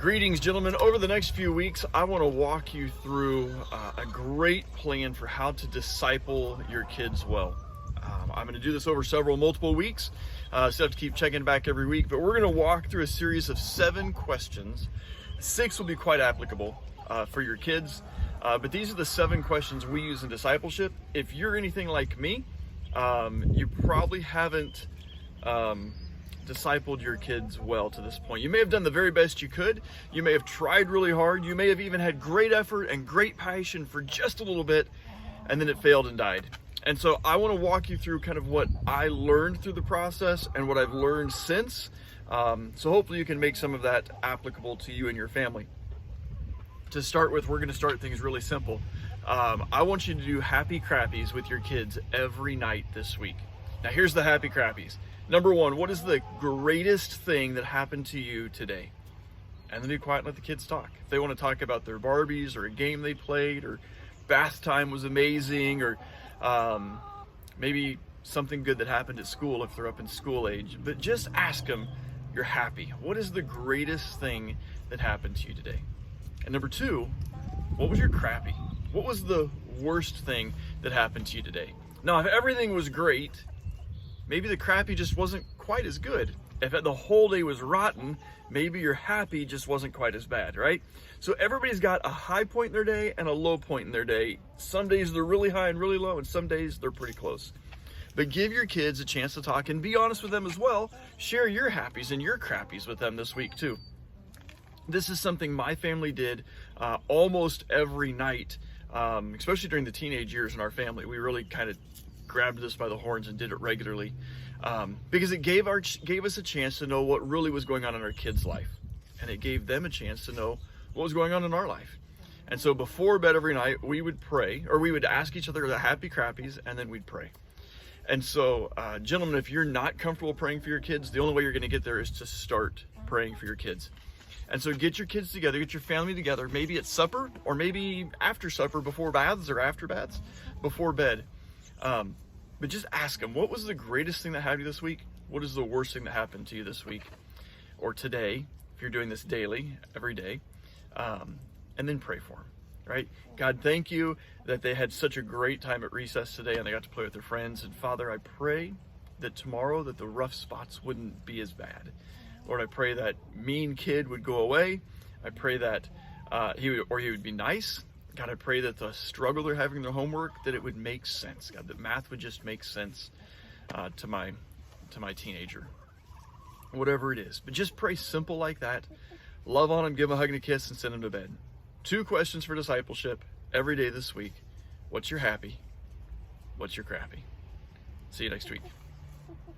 Greetings, gentlemen. Over the next few weeks, I want to walk you through a great plan for how to disciple your kids well. I'm going to do this over multiple weeks, so I have to keep checking back every week, but we're going to walk through a series of 7 questions. 6 will be quite applicable for your kids, but these are the 7 questions we use in discipleship. If you're anything like me, you probably haven't discipled your kids well to this point. You may have done the very best you could. You may have tried really hard. You may have even had great effort and great passion for just a little bit, and then it failed and died. And so I want to walk you through kind of what I learned through the process and what I've learned since. So hopefully you can make some of that applicable to you and your family. To start with, we're going to start things really simple. I want you to do happy crappies with your kids every night this week. Now here's the happy crappies. Number 1, what is the greatest thing that happened to you today? And then be quiet and let the kids talk. If they want to talk about their Barbies or a game they played, or bath time was amazing, or maybe something good that happened at school if they're up in school age. But just ask them, you're happy. What is the greatest thing that happened to you today? And number 2, what was your crappy? What was the worst thing that happened to you today? Now, if everything was great, maybe the crappy just wasn't quite as good. If the whole day was rotten, maybe your happy just wasn't quite as bad, right? So everybody's got a high point in their day and a low point in their day. Some days they're really high and really low, and some days they're pretty close. But give your kids a chance to talk and be honest with them as well. Share your happies and your crappies with them this week too. This is something my family did almost every night, especially during the teenage years in our family. We really kind of grabbed this by the horns and did it regularly because it gave us a chance to know what really was going on in our kids' life, and it gave them a chance to know what was going on in our life. And so before bed every night, we would pray, or we would ask each other the happy crappies, and then we'd pray. And so gentlemen, if you're not comfortable praying for your kids, the only way you're going to get there is to start praying for your kids. And so get your kids together, get your family together, maybe at supper, or maybe after supper, before baths, or after baths, before bed. But just ask them, what was the greatest thing that happened to you this week? What is the worst thing that happened to you this week or today, if you're doing this daily, every day? And then pray for them, right? God, thank you that they had such a great time at recess today and they got to play with their friends. And Father, I pray that tomorrow that the rough spots wouldn't be as bad. Lord, I pray that mean kid would go away. I pray that he would be nice. God, I pray that the struggle they're having in their homework, that it would make sense. God, that math would just make sense to my teenager. Whatever it is. But just pray simple like that. Love on them, give them a hug and a kiss, and send them to bed. 2 questions for discipleship every day this week. What's your happy? What's your crappy? See you next week.